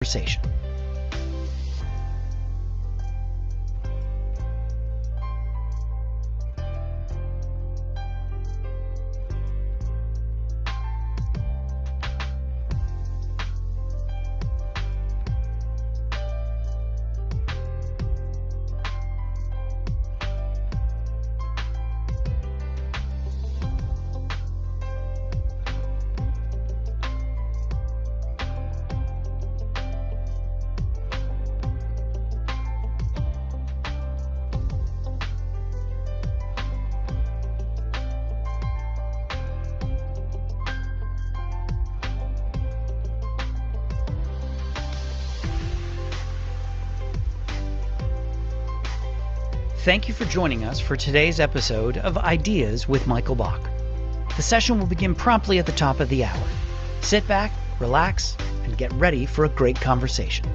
conversation. Thank you for joining us for today's episode of Ideas with Michael Bach. The session will begin promptly at the top of the hour. Sit back, relax, and get ready for a great conversation.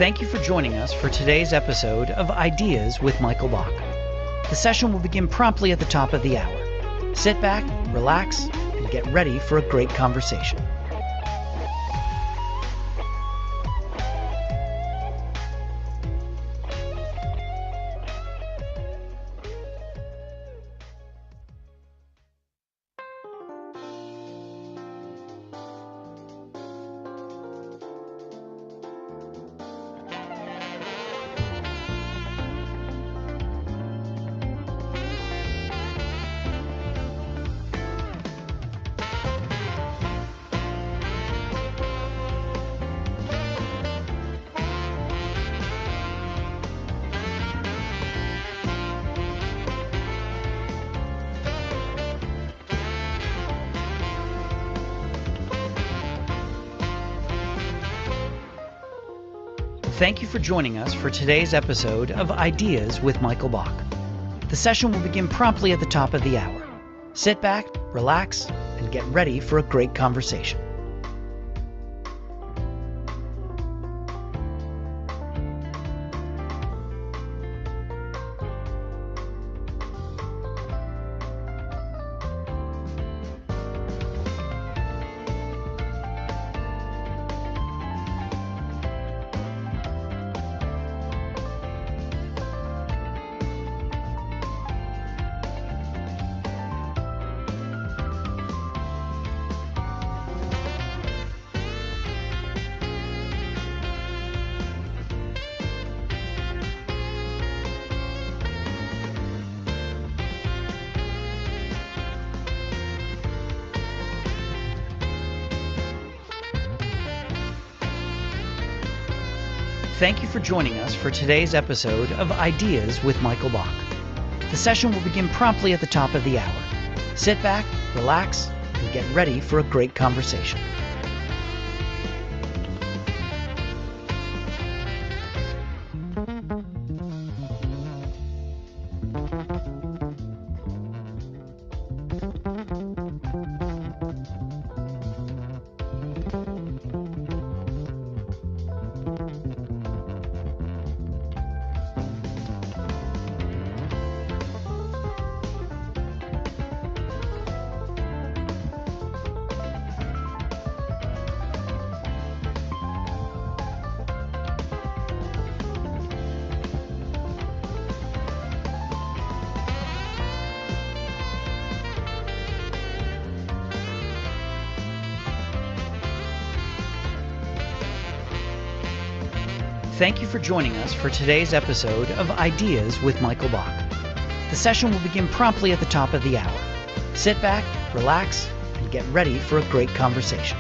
Thank you for joining us for today's episode of Ideas with Michael Bach. The session will begin promptly at the top of the hour. Sit back, relax, and get ready for a great conversation. Thank you for joining us for today's episode of Ideas with Michael Bach. The session will begin promptly at the top of the hour. Sit back, relax, and get ready for a great conversation. Thank you for joining us for today's episode of Ideas with Michael Bach. The session will begin promptly at the top of the hour. Sit back, relax, and get ready for a great conversation. Thank you for joining us for today's episode of Ideas with Michael Bach. The session will begin promptly at the top of the hour. Sit back, relax, and get ready for a great conversation.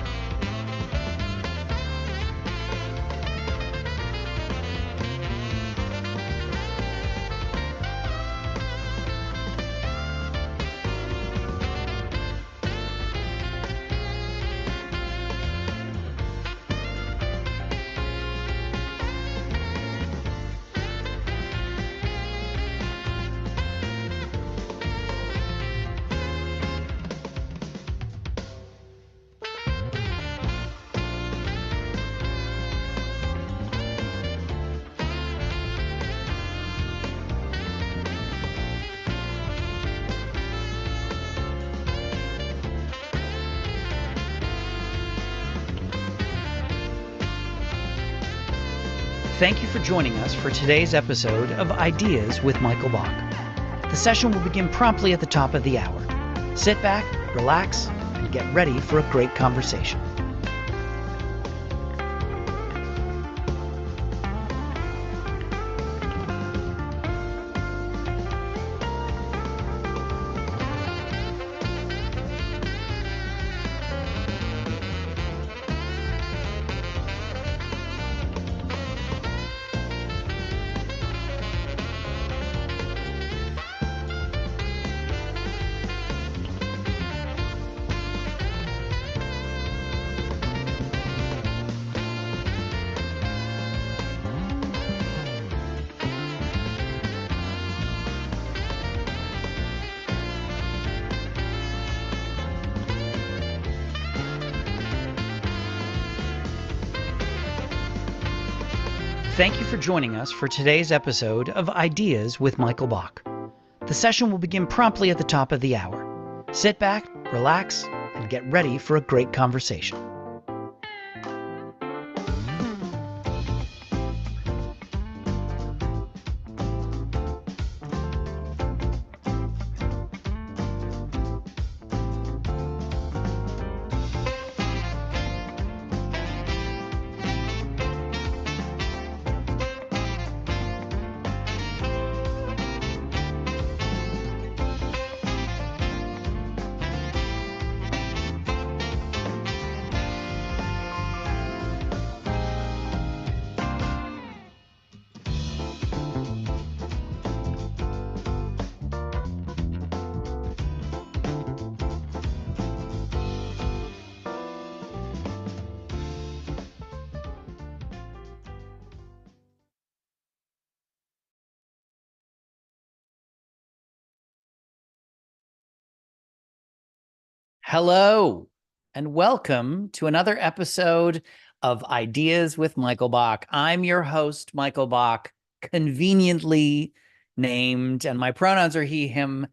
Thank you for joining us for today's episode of Ideas with Michael Bach. The session will begin promptly at the top of the hour. Sit back, relax, and get ready for a great conversation. Thank you for joining us for today's episode of Ideas with Michael Bach. The session will begin promptly at the top of the hour. Sit back, relax, and get ready for a great conversation. Hello, and welcome to another episode of Ideas with Michael Bach. I'm your host, Michael Bach, conveniently named, and my pronouns are he, him,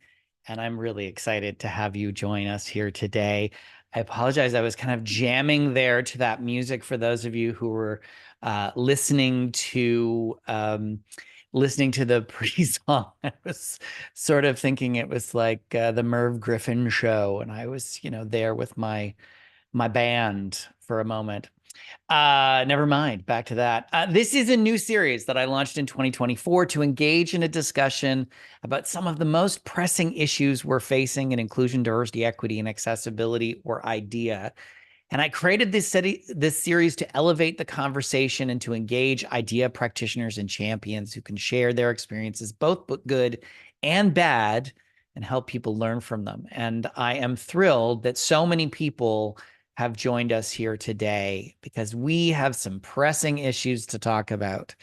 and I'm really excited to have you join us here today. I apologize. I was kind of jamming there to that music for those of you who were listening to the pre-song. I was sort of thinking it was like the Merv Griffin show, and I was, there with my band for a moment. Never mind. Back to that. This is a new series that I launched in 2024 to engage in a discussion about some of the most pressing issues we're facing in inclusion, diversity, equity, and accessibility, or IDEA. And I created this series to elevate the conversation and to engage IDEA practitioners and champions who can share their experiences, both good and bad, and help people learn from them. And I am thrilled that so many people have joined us here today because we have some pressing issues to talk about.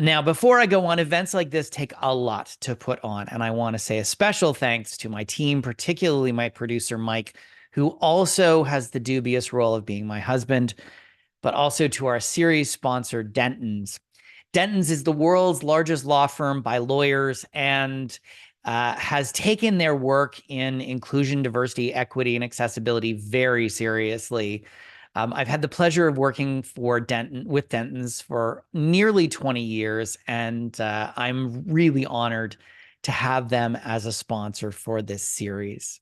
Now, before I go on, events like this take a lot to put on, and I want to say a special thanks to my team, particularly my producer, Mike, who also has the dubious role of being my husband, but also to our series sponsor, Dentons. Dentons is the world's largest law firm by lawyers and has taken their work in inclusion, diversity, equity, and accessibility very seriously. I've had the pleasure of working with Dentons for nearly 20 years, and I'm really honored to have them as a sponsor for this series.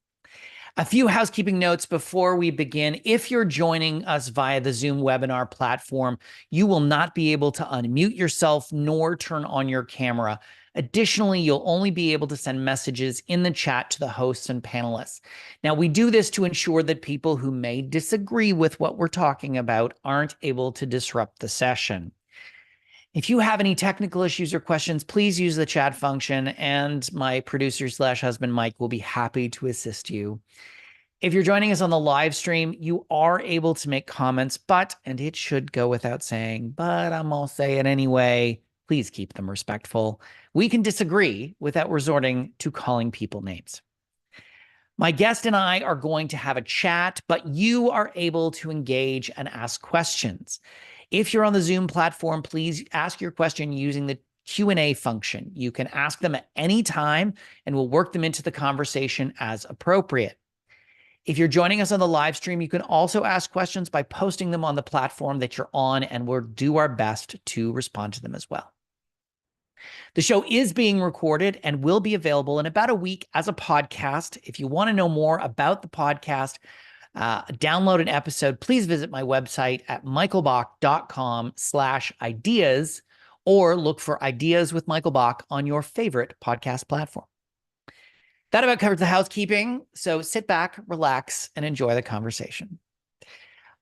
A few housekeeping notes before we begin. If you're joining us via the Zoom webinar platform, you will not be able to unmute yourself nor turn on your camera. Additionally, you'll only be able to send messages in the chat to the hosts and panelists. Now, we do this to ensure that people who may disagree with what we're talking about aren't able to disrupt the session. If you have any technical issues or questions, please use the chat function, and my producer/husband, Mike, will be happy to assist you. If you're joining us on the live stream, you are able to make comments, and it should go without saying, but I'm going to say it anyway, please keep them respectful. We can disagree without resorting to calling people names. My guest and I are going to have a chat, but you are able to engage and ask questions. If you're on the Zoom platform, please ask your question using the Q&A function. You can ask them at any time, and we'll work them into the conversation as appropriate. If you're joining us on the live stream, you can also ask questions by posting them on the platform that you're on, and we'll do our best to respond to them as well. The show is being recorded and will be available in about a week as a podcast. If you want to know more about the podcast, download an episode, please visit my website at michaelbach.com/ideas, or look for Ideas with Michael Bach on your favorite podcast platform. That about covers the housekeeping, so sit back, relax, and enjoy the conversation.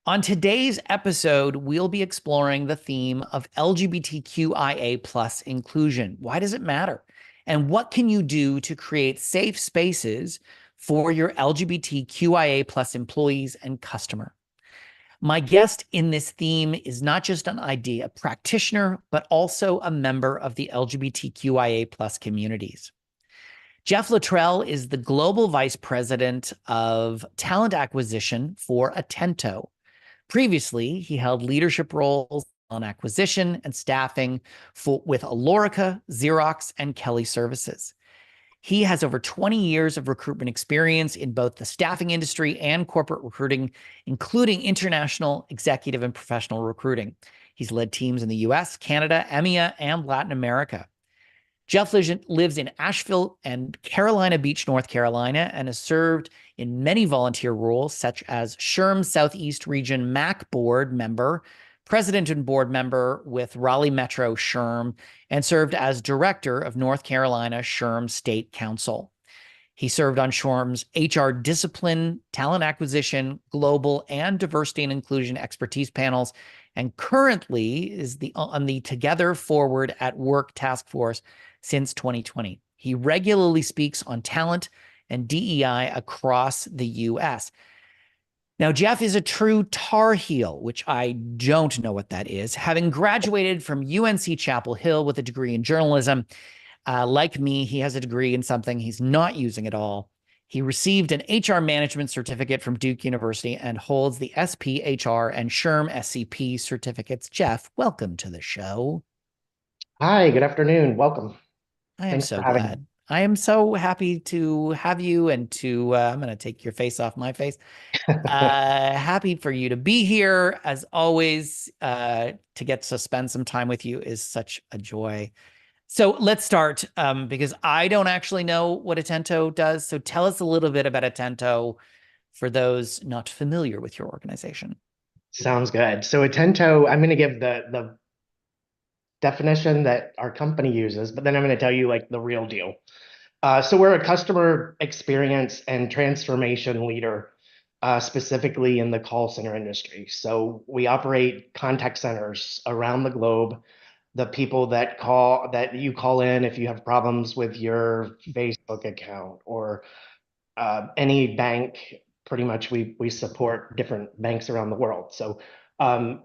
On today's episode, we'll be exploring the theme of LGBTQIA+ inclusion. Why does it matter? And what can you do to create safe spaces for your LGBTQIA+ employees and customer? My guest in this theme is not just an IDEA practitioner, but also a member of the LGBTQIA+ communities. Jeff Luttrell is the Global Vice President of Talent Acquisition for Atento. Previously, he held leadership roles on acquisition and staffing with Alorica, Xerox, and Kelly Services. He has over 20 years of recruitment experience in both the staffing industry and corporate recruiting, including international, executive, and professional recruiting. He's led teams in the US, Canada, EMEA, and Latin America. Jeff lives in Asheville and Carolina Beach, North Carolina, and has served in many volunteer roles, such as SHRM Southeast Region MAC board member, president and board member with Raleigh Metro SHRM, and served as director of North Carolina SHRM State Council. He served on SHRM's HR discipline, talent acquisition, global, and diversity and inclusion expertise panels, and currently is on the Together Forward at Work task force since 2020. He regularly speaks on talent and DEI across the U.S. Now, Jeff is a true Tar Heel, which I don't know what that is. Having graduated from UNC Chapel Hill with a degree in journalism, like me, he has a degree in something he's not using at all. He received an HR management certificate from Duke University and holds the SPHR and SHRM SCP certificates. Jeff, welcome to the show. Hi, good afternoon. Welcome. I am so glad. I am so happy to have you and to, I'm going to take your face off my face. Happy for you to be here. As always, to get to spend some time with you is such a joy. So let's start, because I don't actually know what Atento does. So tell us a little bit about Atento for those not familiar with your organization. Sounds good. So Atento, I'm going to give the definition that our company uses, but then I'm going to tell you like the real deal. So we're a customer experience and transformation leader, specifically in the call center industry. So we operate contact centers around the globe. The people that you call in if you have problems with your Facebook account or any bank, pretty much we support different banks around the world. So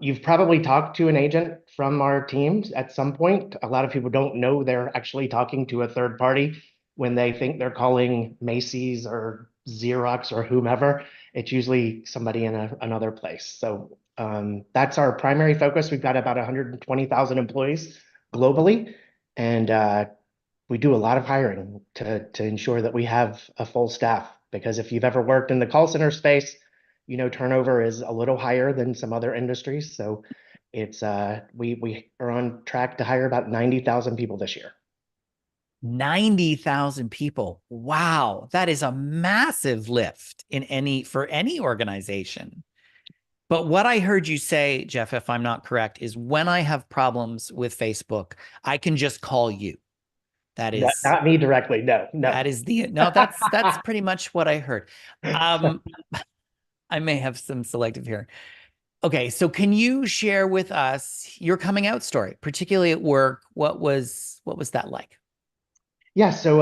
you've probably talked to an agent from our teams at some point. A lot of people don't know they're actually talking to a third party when they think they're calling Macy's or Xerox or whomever. It's usually somebody in another place. So that's our primary focus. We've got about 120,000 employees globally, and we do a lot of hiring to ensure that we have a full staff. Because if you've ever worked in the call center space, you know turnover is a little higher than some other industries. So it's we are on track to hire about 90,000 people this year. 90,000 people. Wow, that is a massive lift for any organization. But what I heard you say, Jeff, if I'm not correct, is when I have problems with Facebook, I can just call you. That No, is not me directly. No, no. that is the no, that's pretty much what I heard. Um, I may have some selective hearing. Okay, so can you share with us your coming out story, particularly at work? What was that like? Yeah, so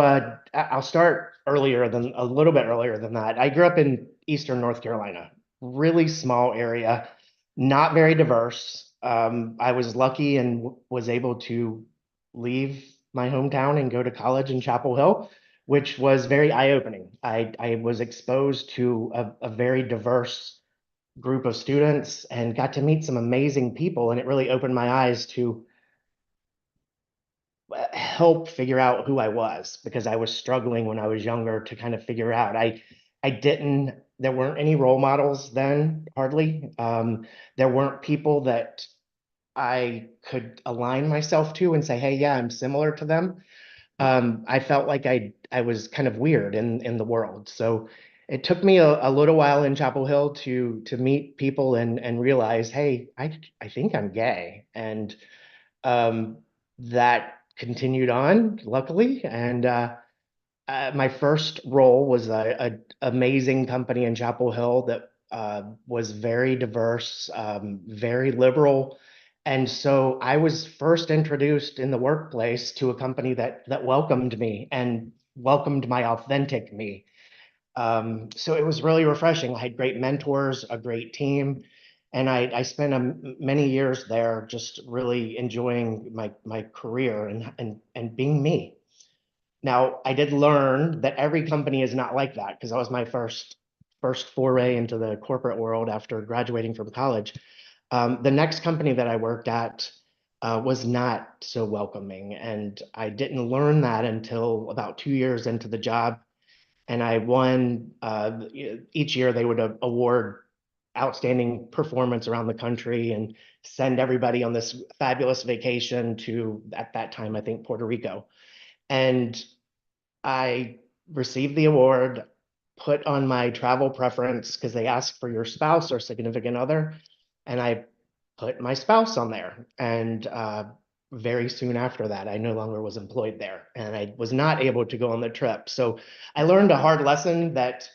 I'll start earlier than a little bit earlier than that. I grew up in Eastern North Carolina, really small area, not very diverse. I was lucky and was able to leave my hometown and go to college in Chapel Hill, which was very eye-opening. I was exposed to a very diverse group of students and got to meet some amazing people, and it really opened my eyes to help figure out who I was because I was struggling when I was younger to kind of figure out. I didn't there weren't any role models then, hardly. There weren't people that I could align myself to and say, hey, yeah, I'm similar to them. I felt like I was kind of weird in the world. So it took me a little while in Chapel Hill to meet people and realize, hey, I think I'm gay. And um, that continued on, luckily. And my first role was a amazing company in Chapel Hill that was very diverse, very liberal. And so I was first introduced in the workplace to a company that welcomed me and welcomed my authentic me. So it was really refreshing. I had great mentors, a great team, and I spent many years there just really enjoying my career and being me. Now, I did learn that every company is not like that because that was my first foray into the corporate world after graduating from college. The next company that I worked at was not so welcoming, and I didn't learn that until about 2 years into the job. And I won each year they would award outstanding performance around the country and send everybody on this fabulous vacation to, at that time, I think Puerto Rico. And I received the award, put on my travel preference because they ask for your spouse or significant other, and I put my spouse on there. And very soon after that, I no longer was employed there, and I was not able to go on the trip. So I learned a hard lesson that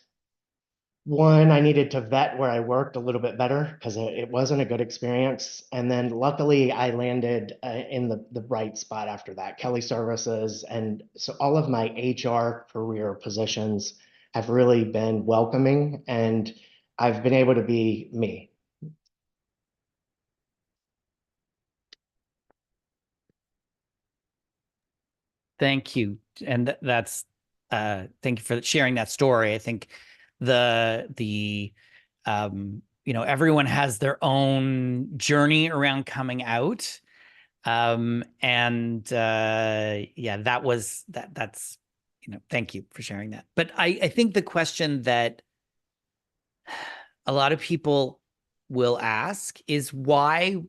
one, I needed to vet where I worked a little bit better because it wasn't a good experience. And then luckily I landed in the right spot after that, Kelly Services. And so all of my HR career positions have really been welcoming and I've been able to be me. Thank you. And that's thank you for sharing that story. I think the everyone has their own journey around coming out. And yeah, that's thank you for sharing that. But I think the question that a lot of people will ask is why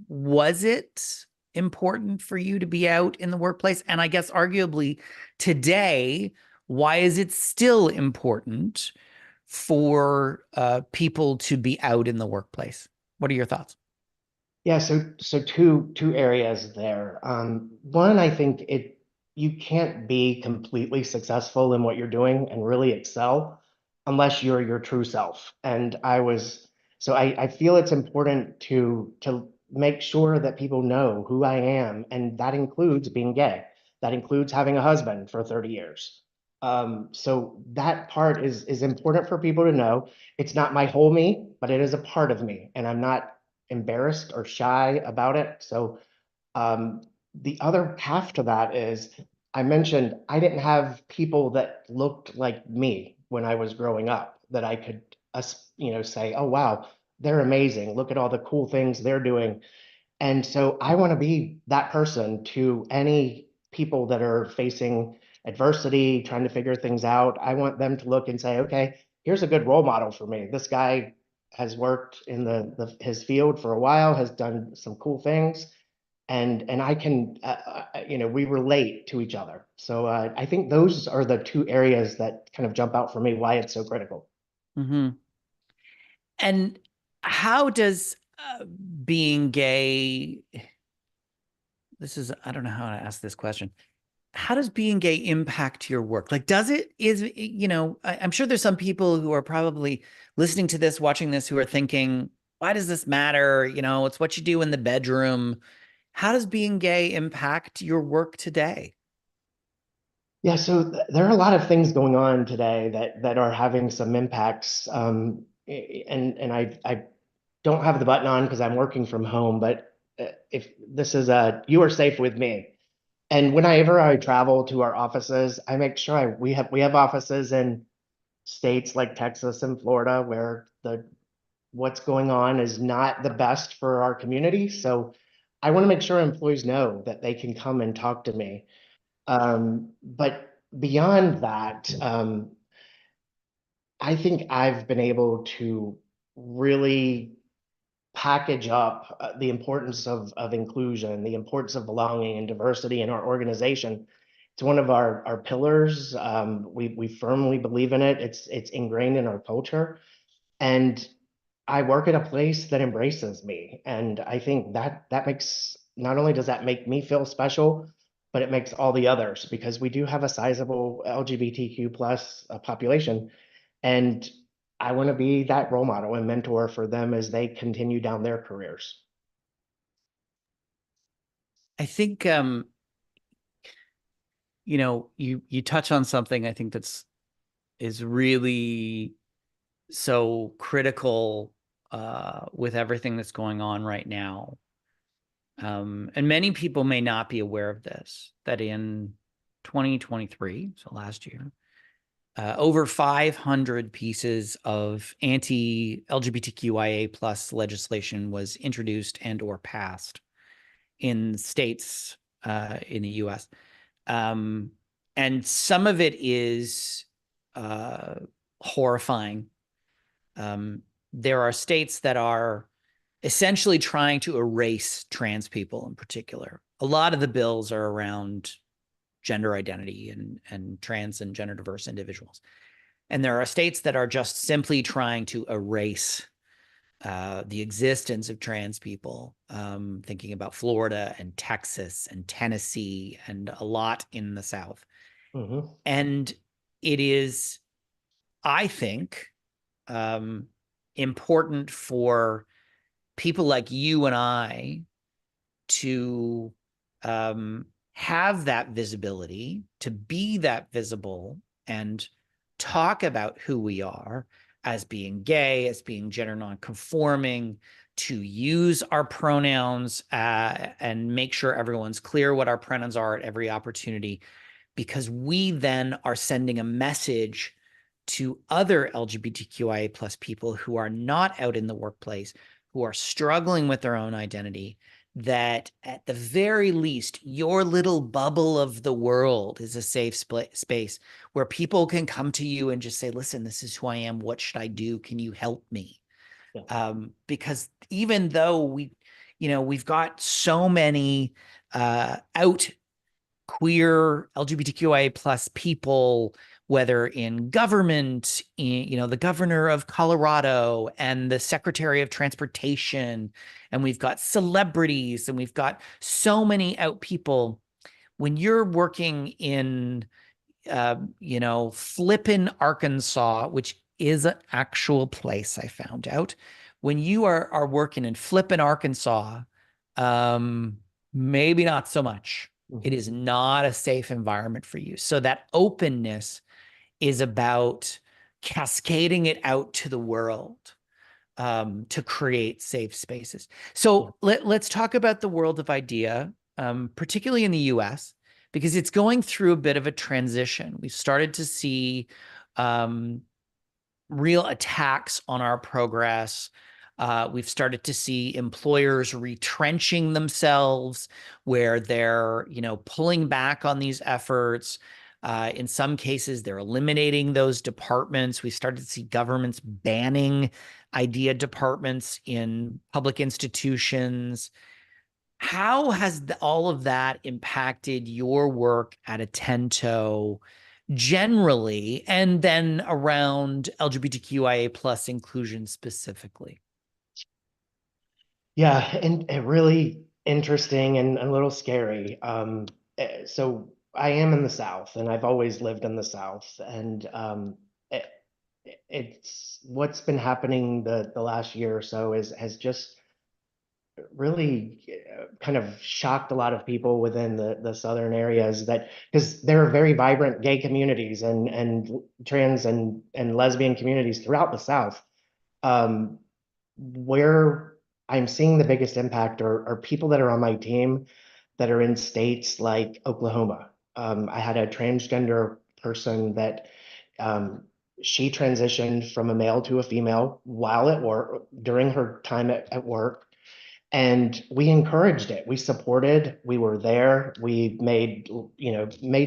was it important for you to be out in the workplace? And I guess arguably today, why is it still important for people to be out in the workplace? What are your thoughts? Yeah, so two areas there. One, I think you can't be completely successful in what you're doing and really excel unless you're your true self. And I feel it's important to make sure that people know who I am, and that includes being gay. That includes having a husband for 30 years. So that part is important for people to know. It's not my whole me, but it is a part of me, and I'm not embarrassed or shy about it. So um, the other half to that is I mentioned I didn't have people that looked like me when I was growing up that I could, say, oh, wow, they're amazing. Look at all the cool things they're doing. And so I want to be that person to any people that are facing adversity, trying to figure things out. I want them to look and say, okay, here's a good role model for me. This guy has worked in his field for a while, has done some cool things, and I can, we relate to each other. So I think those are the two areas that kind of jump out for me, why it's so critical. Mm-hmm. And how does being gay, I don't know how to ask this question. how does being gay impact your work? Like, does it, I'm sure there's some people who are probably listening to this, watching this, who are thinking, why does this matter? It's what you do in the bedroom. How does being gay impact your work today? Yeah, so there are a lot of things going on today that are having some impacts. And I don't have the button on because I'm working from home, but if this is you are safe with me. And whenever I travel to our offices, I make sure we have offices in states like Texas and Florida where the what's going on is not the best for our community. So I want to make sure employees know that they can come and talk to me. But beyond that, I think I've been able to really package up the importance of inclusion, the importance of belonging and diversity in our organization. It's one of our pillars. We firmly believe in it. It's ingrained in our culture. And I work at a place that embraces me. And I think that makes, not only does that make me feel special, but it makes all the others, because we do have a sizable LGBTQ plus population. And I want to be that role model and mentor for them as they continue down their careers. I think you touch on something I think is really so critical with everything that's going on right now. And many people may not be aware of this, that in 2023, so last year, over 500 pieces of anti-LGBTQIA plus legislation was introduced and or passed in states in the US. And some of it is horrifying. There are states that are essentially trying to erase trans people in particular. A lot of the bills are around gender identity and trans and gender diverse individuals. And there are states that are just simply trying to erase the existence of trans people, thinking about Florida and Texas and Tennessee and a lot in the South. Mhm. And it is, I think, important for people like you and I to have that visibility, to be that visible and talk about who we are as being gay, as being gender nonconforming, to use our pronouns and make sure everyone's clear what our pronouns are at every opportunity, because we then are sending a message to other LGBTQIA plus people who are not out in the workplace, who are struggling with their own identity, that at the very least, your little bubble of the world is a safe space where people can come to you and just say, listen, this is who I am. What should I do? Can you help me? Yeah. Because even though we've got so many out queer LGBTQIA plus people, whether in government, the governor of Colorado and the secretary of transportation, and we've got celebrities and we've got so many out people. When you're working in, Flippin, Arkansas, which is an actual place I found out, when you are working in Flippin, Arkansas, um, maybe not so much. It Mhm. is not a safe environment for you. So that openness is about cascading it out to the world to create safe spaces. Yeah. So let's talk about the world of IDEA, particularly in the US, because it's going through a bit of a transition. We've started to see um, real attacks on our progress. We've started to see employers retrenching themselves, where they're, pulling back on these efforts. In some cases, they're eliminating those departments. We started to see governments banning IDEA departments in public institutions. How has all of that impacted your work at Atento generally, and then around LGBTQIA plus inclusion specifically? Yeah, and really interesting and a little scary. So I am in the South, and I've always lived in the South, and it, it's what's been happening the last year or so is has just really kind of shocked a lot of people within the southern areas, that because there are very vibrant gay communities and trans and lesbian communities throughout the South. Um, where I'm seeing the biggest impact are people that are on my team that are in states like Oklahoma. I had a transgender person that um, she transitioned from a male to a female while at work during her time at work. And we encouraged it. We supported, we were there. We made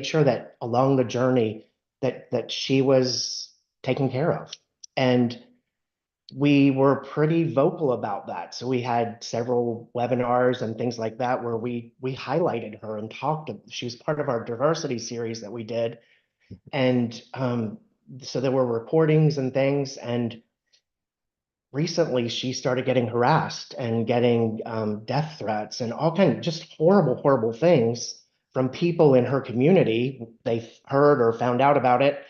sure that along the journey that she was taken care of. And we were pretty vocal about that. So we had several webinars and things like that where we highlighted her and talked. She was part of our diversity series that we did. And so there were recordings and things. And recently she started getting harassed and getting death threats and all kind of just horrible, horrible things from people in her community. They heard or found out about it.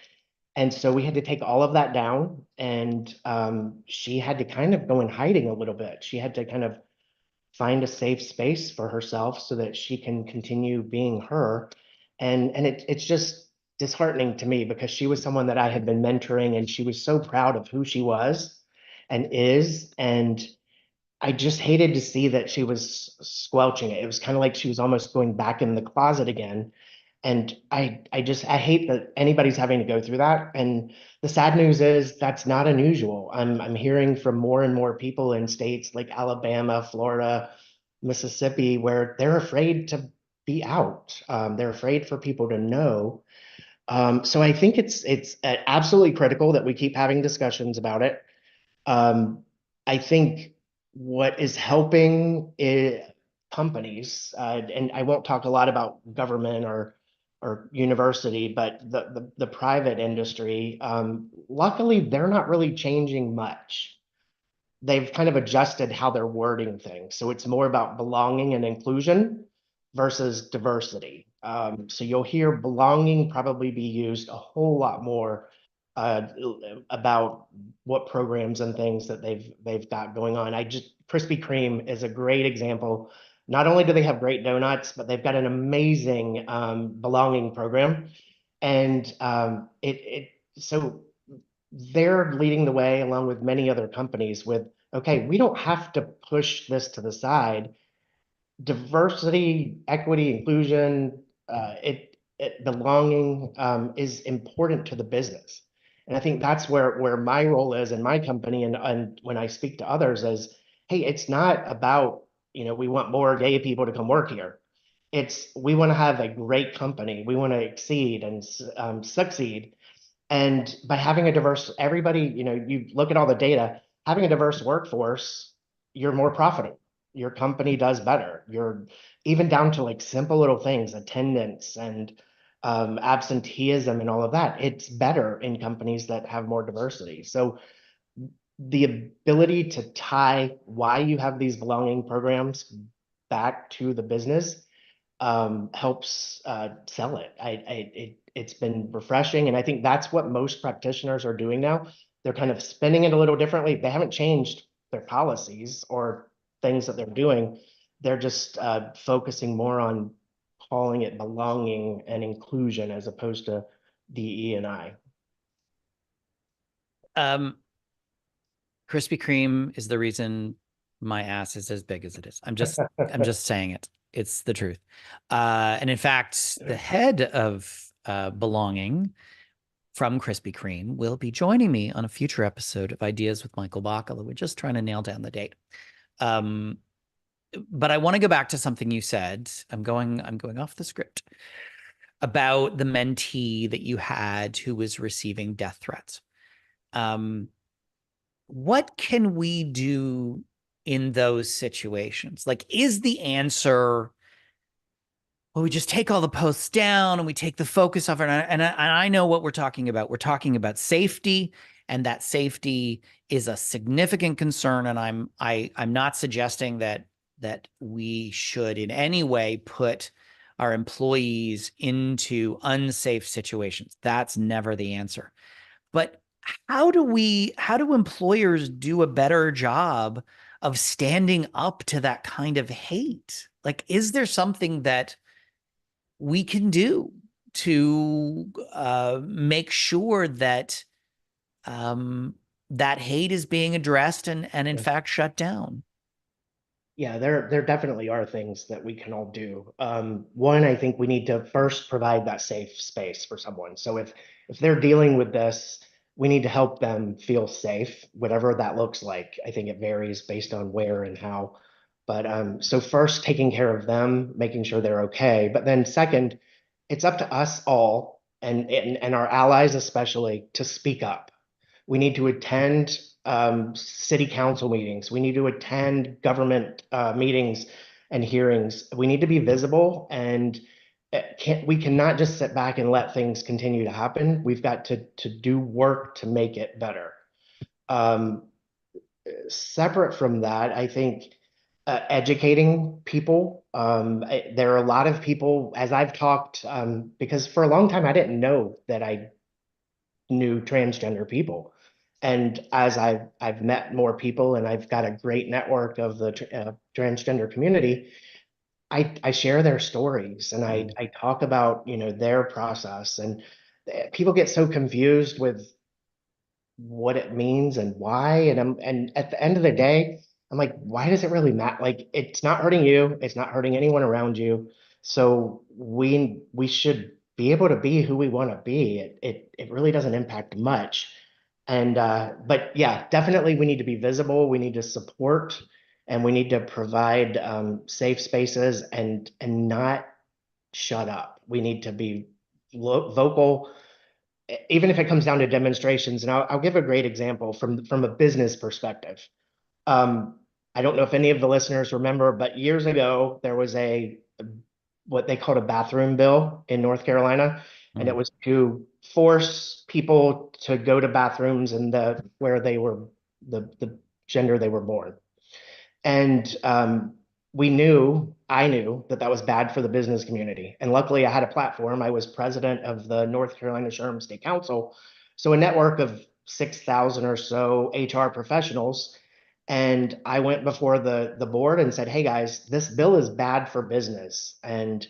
And so we had to take all of that down, and she had to kind of go in hiding a little bit. She had to kind of find a safe space for herself so that she can continue being her. And it's just disheartening to me because she was someone that I had been mentoring, and she was so proud of who she was and is. And I just hated to see that she was squelching it. It was kind of like she was almost going back in the closet again. And I hate that anybody's having to go through that. And the sad news is that's not unusual. I'm hearing from more and more people in states like Alabama, Florida, Mississippi, where they're afraid to be out. They're afraid for people to know. So I think it's absolutely critical that we keep having discussions about it. Um, I think what is helping companies, and I won't talk a lot about government or university, but the private industry, luckily they're not really changing much. They've kind of adjusted how they're wording things. So it's more about belonging and inclusion versus diversity. So you'll hear belonging probably be used a whole lot more uh, about what programs and things that they've got going on. Krispy Kreme is a great example. Not only do they have great donuts, but they've got an amazing belonging program. And so they're leading the way along with many other companies with, okay, we don't have to push this to the side. Diversity, equity, inclusion, belonging is important to the business. And I think that's where my role is in my company. And when I speak to others is, hey, it's not about, we want more gay people to come work here. We want to have a great company. We want to exceed and succeed. And by having a diverse, everybody, you look at all the data, having a diverse workforce, you're more profitable. Your company does better. You're even down to like simple little things, attendance and absenteeism and all of that. It's better in companies that have more diversity. So the ability to tie why you have these belonging programs back to the business helps sell it. It's been refreshing, and I think that's what most practitioners are doing now. They're kind of spinning it a little differently. They haven't changed their policies or things that they're doing. They're just focusing more on calling it belonging and inclusion as opposed to DE and I. Krispy Kreme is the reason my ass is as big as it is. I'm just saying it. It's the truth. And in fact, the head of belonging from Krispy Kreme will be joining me on a future episode of Ideas with Michael Bach. We're just trying to nail down the date. But I want to go back to something you said. I'm going off the script about the mentee that you had who was receiving death threats. What can we do in those situations? Like, is the answer, well, we just take all the posts down and we take the focus off it? And I know what we're talking about. We're talking about safety, and that safety is a significant concern. And I'm not suggesting that we should in any way put our employees into unsafe situations. That's never the answer. But how do employers do a better job of standing up to that kind of hate? Like, is there something that we can do to make sure that that hate is being addressed and in fact shut down? Yeah, there definitely are things that we can all do. One, I think we need to first provide that safe space for someone. So if they're dealing with this, we need to help them feel safe, whatever that looks like. I think it varies based on where and how. But so first, taking care of them, making sure they're okay. But then second, it's up to us all and our allies especially to speak up. We need to attend city council meetings. We need to attend government meetings and hearings. We need to be visible, and we cannot just sit back and let things continue to happen. We've got to do work to make it better. Um, Separate from that, I think educating people. There are a lot of people, as I've talked, because for a long time I didn't know that I knew transgender people. And as I've met more people and I've got a great network of the transgender community, I share their stories and I talk about, their process. And people get so confused with what it means and why. And at the end of the day, I'm like, why does it really matter? Like, it's not hurting you, it's not hurting anyone around you. So we should be able to be who we want to be. It really doesn't impact much. And but yeah, definitely we need to be visible, we need to support, and we need to provide safe spaces and not shut up. We need to be vocal, even if it comes down to demonstrations. And I'll give a great example from a business perspective. Um, I don't know if any of the listeners remember, but years ago there was a what they called a bathroom bill in North Carolina, and it was to force people to go to bathrooms and the where they were the gender they were born. And I knew that that was bad for the business community. And luckily, I had a platform. I was president of the North Carolina Sherman State Council. So a network of 6,000 or so HR professionals. And I went before the board and said, hey guys, this bill is bad for business. And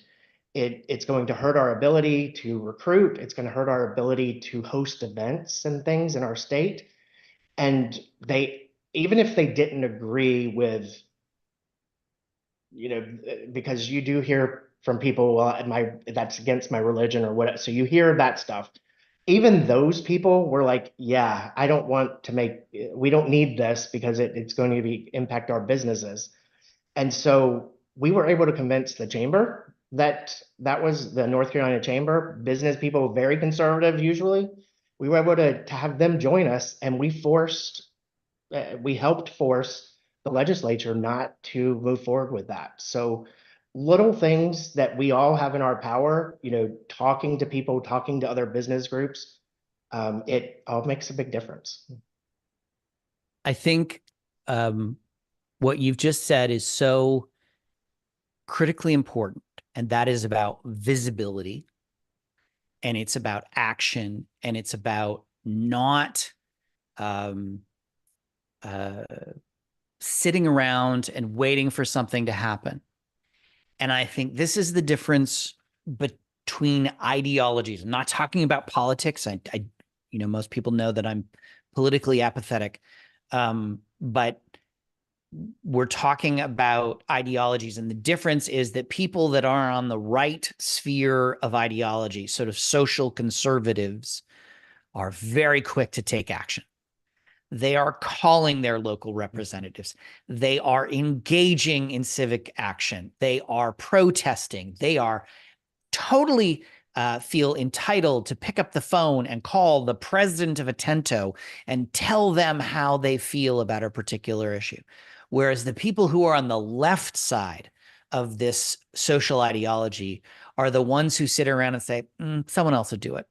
it's going to hurt our ability to recruit. It's going to hurt our ability to host events and things in our state. And even if they didn't agree with, because you do hear from people, well, that's against my religion or what. So you hear that stuff. Even those people were like, yeah, I don't want to we don't need this because it's going to impact our businesses. And so we were able to convince the chamber that was the North Carolina Chamber, business people, very conservative usually. We were able to have them join us, and we helped force the legislature not to move forward with that. So little things that we all have in our power, talking to people, talking to other business groups, it all makes a big difference. I think what you've just said is so critically important, and that is about visibility, and it's about action, and it's about not sitting around and waiting for something to happen. And I think this is the difference between ideologies. I'm not talking about politics. Most people know that I'm politically apathetic, but we're talking about ideologies. And the difference is that people that are on the right sphere of ideology, sort of social conservatives, are very quick to take action. They are calling their local representatives. They are engaging in civic action. They are protesting. They are totally feel entitled to pick up the phone and call the president of Atento and tell them how they feel about a particular issue. Whereas the people who are on the left side of this social ideology are the ones who sit around and say, someone else will do it.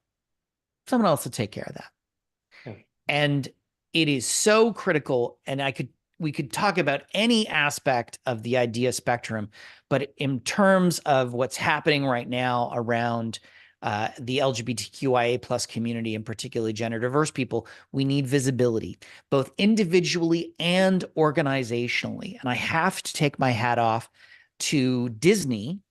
Someone else will take care of that. And it is so critical. And we could talk about any aspect of the idea spectrum, but in terms of what's happening right now around the LGBTQIA plus community, and particularly gender diverse people, we need visibility, both individually and organizationally. And I have to take my hat off to Disney,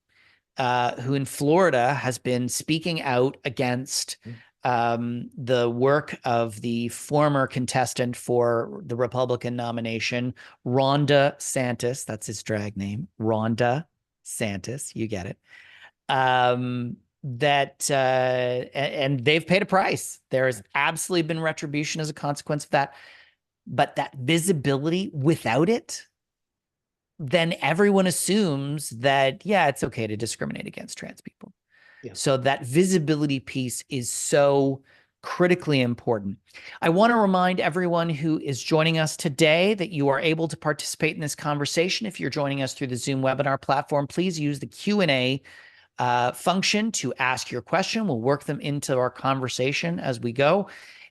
who in Florida has been speaking out against the work of the former contestant for the Republican nomination, Rhonda Santis. That's his drag name, Rhonda Santis. You get it. And they've paid a price. There has absolutely been retribution as a consequence of that. But that visibility, without it, then everyone assumes that, yeah, it's okay to discriminate against trans people. Yeah. So that visibility piece is so critically important. I want to remind everyone who is joining us today that you are able to participate in this conversation. If you're joining us through the Zoom webinar platform, please use the Q&A function to ask your question. We'll work them into our conversation as we go.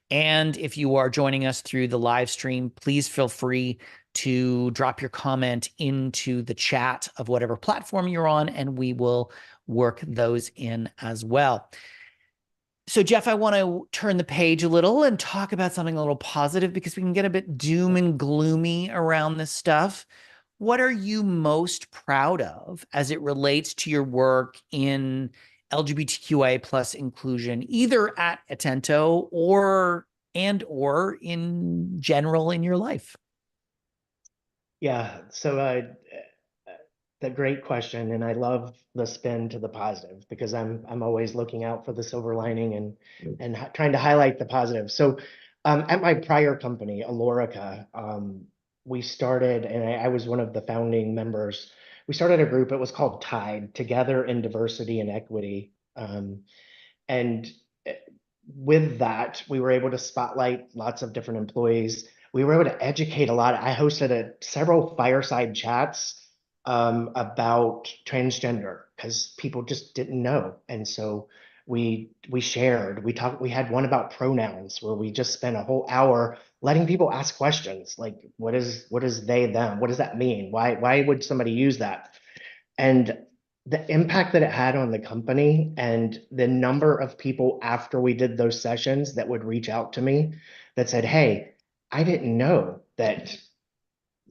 And if you are joining us through the live stream, please feel free to drop your comment into the chat of whatever platform you're on, and we will work those in as well. So, Jeff, I want to turn the page a little and talk about something a little positive, because we can get a bit doom and gloomy around this stuff. What are you most proud of as it relates to your work in LGBTQIA plus inclusion, either at Atento or in general in your life? Yeah, so the great question, and I love the spin to the positive, because I'm always looking out for the silver lining and trying to highlight the positive. So at my prior company, Alorica, we started, and I was one of the founding members. We started a group. It was called Tide, Together in Diversity and Equity. And with that, we were able to spotlight lots of different employees. We were able to educate a lot. I hosted several fireside chats about transgender, because people just didn't know. And so we shared, we talked, we had one about pronouns where we just spent a whole hour letting people ask questions like, what is they, them? What does that mean? Why would somebody use that? And the impact that it had on the company, and the number of people after we did those sessions that would reach out to me that said, hey, I didn't know that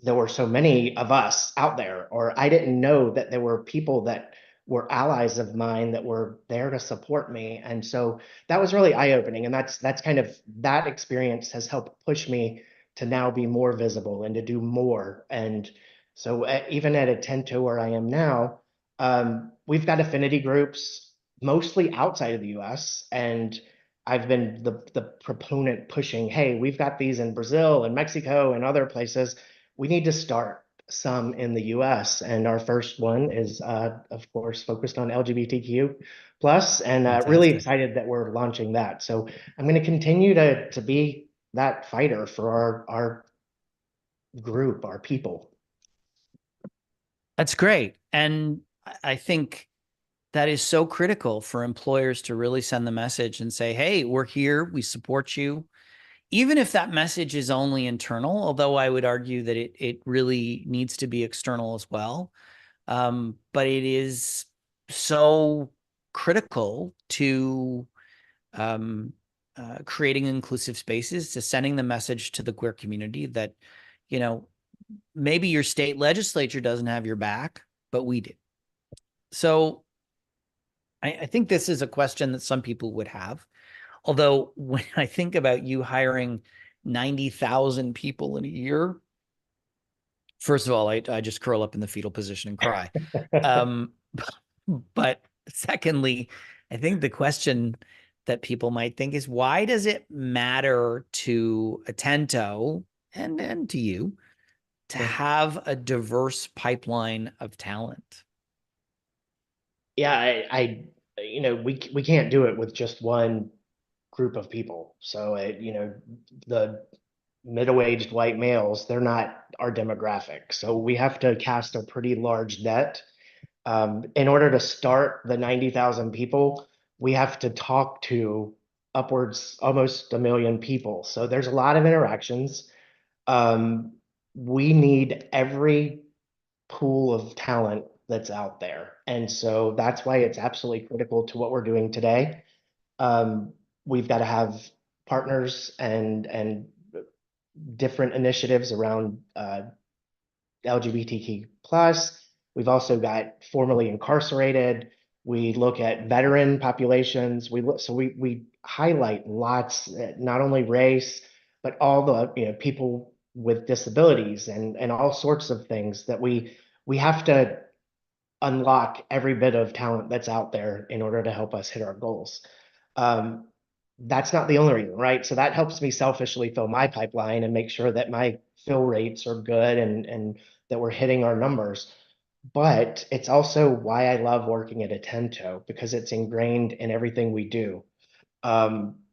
there were so many of us out there, or I didn't know that there were people that were allies of mine that were there to support me. And so that was really eye-opening. And that's kind of, that experience has helped push me to now be more visible and to do more. And so even at Atento, where I am now, we've got affinity groups mostly outside of the US. And I've been the proponent pushing, hey, we've got these in Brazil and Mexico and other places. We need to start some in the US. And our first one is, of course, focused on LGBTQ plus, and really excited that we're launching that. So I'm going to continue to be that fighter for our group, our people. That's great. And I think that is so critical for employers to really send the message and say, hey, we're here, we support you. Even if that message is only internal, although I would argue that it really needs to be external as well. But it is so critical to creating inclusive spaces, to sending the message to the queer community that, maybe your state legislature doesn't have your back, but we do. So I think this is a question that some people would have. Although when I think about you hiring 90,000 people in a year, first of all, I just curl up in the fetal position and cry. But secondly, I think the question that people might think is, why does it matter to Atento and to you to have a diverse pipeline of talent? Yeah, we can't do it with just one group of people. So, the middle-aged white males, they're not our demographic. So we have to cast a pretty large net. In order to start the 90,000 people, we have to talk to upwards almost 1 million people. So there's a lot of interactions. we need every pool of talent that's out there. And so that's why it's absolutely critical to what we're doing today. Um, we've got to have partners and different initiatives around LGBTQ plus. We've also got formerly incarcerated. We look at veteran populations. We highlight lots, not only race, but all the people with disabilities and all sorts of things that we have to unlock every bit of talent that's out there in order to help us hit our goals. Um, that's not the only reason, right? So that helps me selfishly fill my pipeline and make sure that my fill rates are good and that we're hitting our numbers. But it's also why I love working at Atento because it's ingrained in everything we do.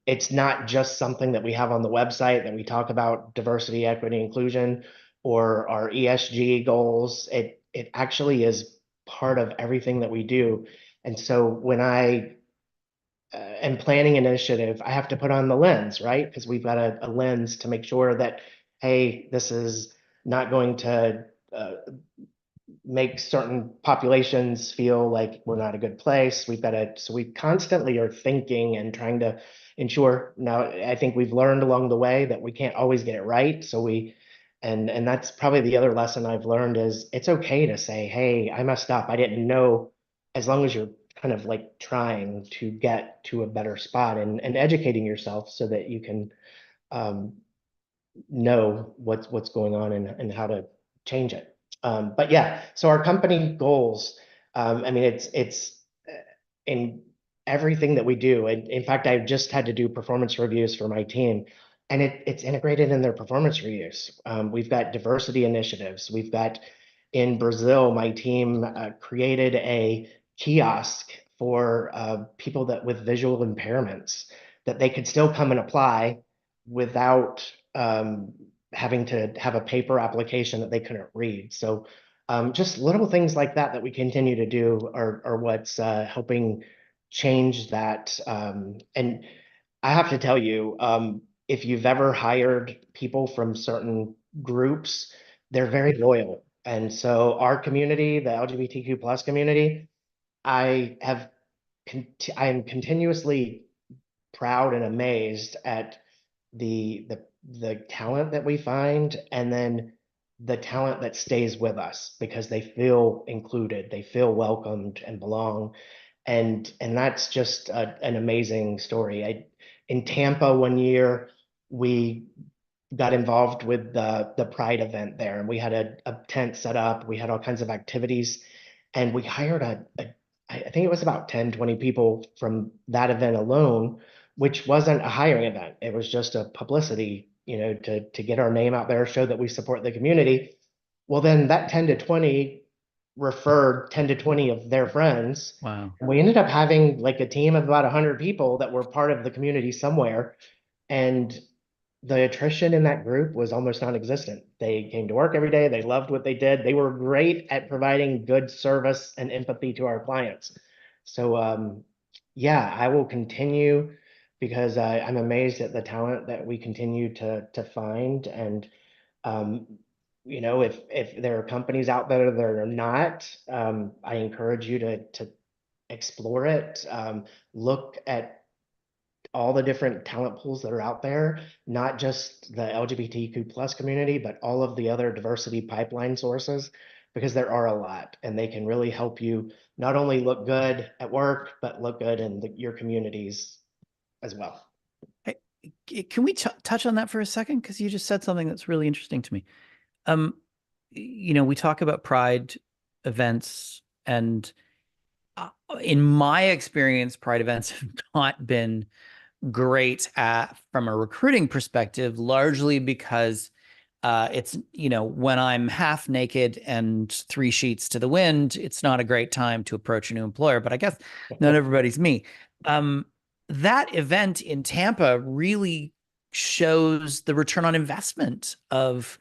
It's not just something that we have on the website that we talk about diversity, equity, inclusion, or our ESG goals. It actually is part of everything that we do. And so when I am planning an initiative, I have to put on the lens, right? Because we've got a lens to make sure that, hey, this is not going to make certain populations feel like we're not a good place. So we constantly are thinking and trying to ensure. Now, I think we've learned along the way that we can't always get it right. And that's probably the other lesson I've learned is it's okay to say, hey, I messed up. I didn't know, as long as you're kind of like trying to get to a better spot and educating yourself so that you can um, know what's going on and how to change it. But yeah, so our company goals, I mean, it's in everything that we do. And in fact, I just had to do performance reviews for my team, and it's integrated in their performance reviews. We've got diversity initiatives. We've got in Brazil, my team created a kiosk for people that with visual impairments that they could still come and apply without having to have a paper application that they couldn't read. So just little things like that that we continue to do are what's helping change that. And I have to tell you, if you've ever hired people from certain groups, they're very loyal. And so our community, the LGBTQ plus community, I have I am continuously proud and amazed at the talent that we find and then the talent that stays with us because they feel included, they feel welcomed and belong. And that's just an amazing story. In Tampa one year, we got involved with the Pride event there, and we had a tent set up. We had all kinds of activities, and we hired I think it was about 10, 20 people from that event alone, which wasn't a hiring event. It was just a publicity, to get our name out there, show that we support the community. Well, then that 10 to 20 referred 10 to 20 of their friends. Wow. And we ended up having like a team of about 100 people that were part of the community somewhere. And the attrition in that group was almost non-existent. They came to work every day. They loved what they did. They were great at providing good service and empathy to our clients. So, yeah, I will continue because I'm amazed at the talent that we continue to find. And, um, if there are companies out there that are not, I encourage you to explore it. Look at all the different talent pools that are out there, not just the LGBTQ plus community, but all of the other diversity pipeline sources, because there are a lot and they can really help you not only look good at work, but look good in your communities as well. Can we touch on that for a second? Because you just said something that's really interesting to me. Um, we talk about Pride events, and in my experience, Pride events have not been great from a recruiting perspective, largely because it's, when I'm half naked and three sheets to the wind, it's not a great time to approach a new employer, but I guess not everybody's me. That event in Tampa really shows the return on investment of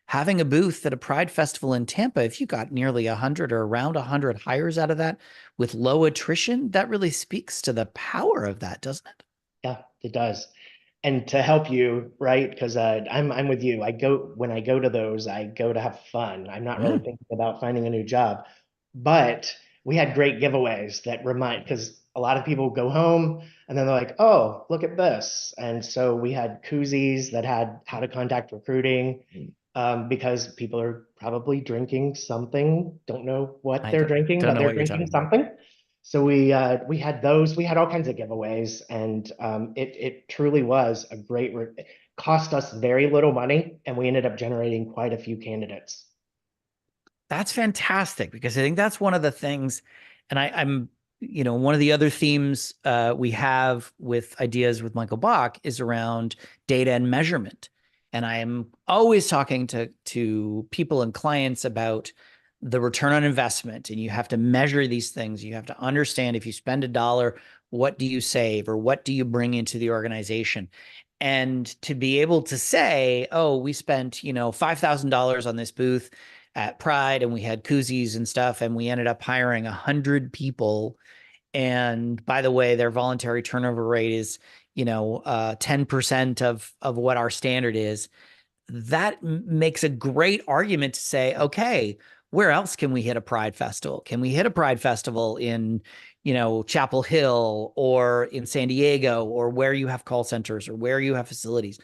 having a booth at a Pride festival in Tampa. If you got nearly 100 or around 100 hires out of that with low attrition, that really speaks to the power of that, doesn't it? Yeah, it does. and to help you, right? Because I'm with you. When I go to those, I go to have fun. I'm not really Yeah. thinking about finding a new job. But we had great giveaways that remind, because a lot of people go home and then they're like, oh, look at this. And so we had koozies that had how to contact recruiting, because people are probably drinking something, don't know what I they're drinking, don't but know they're what you're drinking talking about. something. So we had those. We had all kinds of giveaways, and it truly was a great. It cost us very little money, and we ended up generating quite a few candidates. That's fantastic because I think that's one of the things, and I'm, one of the other themes we have with ideas with Michael Bach is around data and measurement. And I am always talking to people and clients about the return on investment. And you have to measure these things. You have to understand if you spend $1, what do you save or what do you bring into the organization? And to be able to say, oh, we spent, $5,000 on this booth at Pride and we had koozies and stuff, and we ended up hiring 100 people. And by the way, their voluntary turnover rate is, 10% of what our standard is. That makes a great argument to say, okay, where else can we hit a Pride festival? Can we hit a Pride festival in, Chapel Hill or in San Diego or where you have call centers or where you have facilities?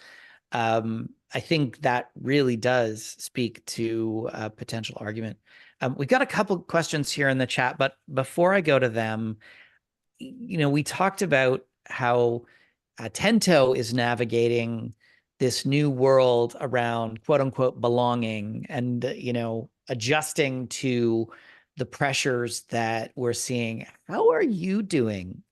I think that really does speak to a potential argument. We've got a couple questions here in the chat, but before I go to them, we talked about how Atento is navigating this new world around quote unquote belonging and, adjusting to the pressures that we're seeing. How are you doing,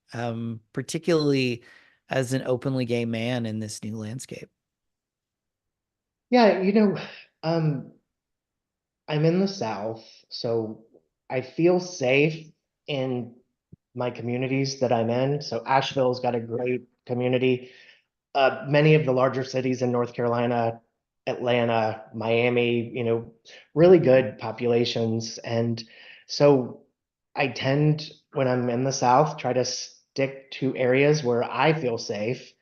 particularly as an openly gay man in this new landscape? Yeah, um, I'm in the South, so I feel safe in my communities that I'm in. So Asheville's got a great community. Many of the larger cities in North Carolina, Atlanta, Miami, really good populations. And so I tend, when I'm in the South, try to stick to areas where I feel safe.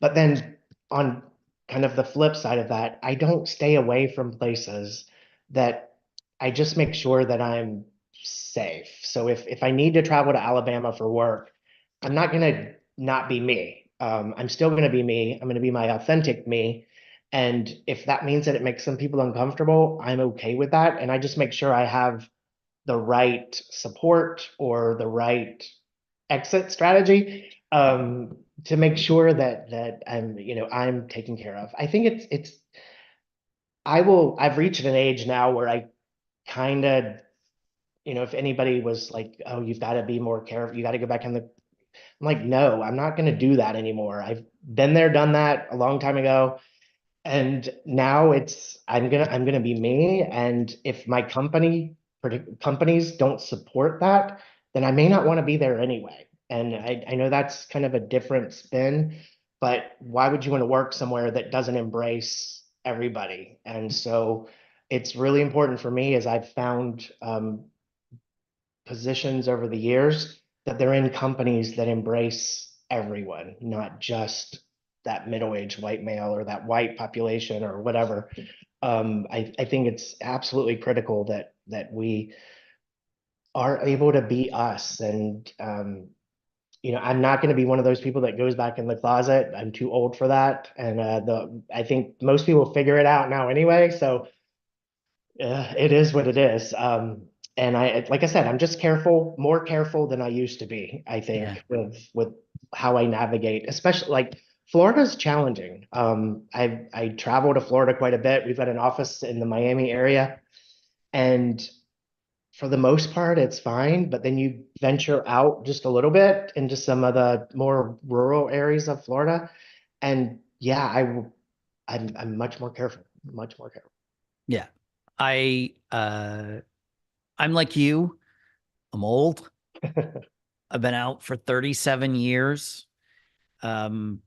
But then on kind of the flip side of that, I don't stay away from places that I just make sure that I'm safe. So if I need to travel to Alabama for work, I'm not gonna not be me. I'm still gonna be me. I'm gonna be my authentic me. And if that means that it makes some people uncomfortable, I'm okay with that. And I just make sure I have the right support or the right exit strategy, to make sure that I'm taken care of. I think I've reached an age now where I kind of, if anybody was like, oh, you've got to be more careful, you got to go back in the, I'm like, no, I'm not going to do that anymore. I've been there, done that a long time ago. And now I'm gonna be me. And if my companies don't support that, then I may not want to be there anyway. And I know that's kind of a different spin, but why would you want to work somewhere that doesn't embrace everybody? And so it's really important for me, as I've found positions over the years, that they're in companies that embrace everyone, not just that middle-aged white male or that white population or whatever. I think it's absolutely critical that we are able to be us. And I'm not going to be one of those people that goes back in the closet. I'm too old for that. And I think most people figure it out now anyway. So it is what it is. And like I said, I'm just more careful than I used to be, I Yeah. think, with how I navigate, especially like Florida's challenging. I travel to Florida quite a bit. We've got an office in the Miami area, and for the most part, it's fine. But then you venture out just a little bit into some of the more rural areas of Florida, and yeah, I'm much more careful, much more careful. Yeah. I I'm like you. I'm old. I've been out for 37 years. Um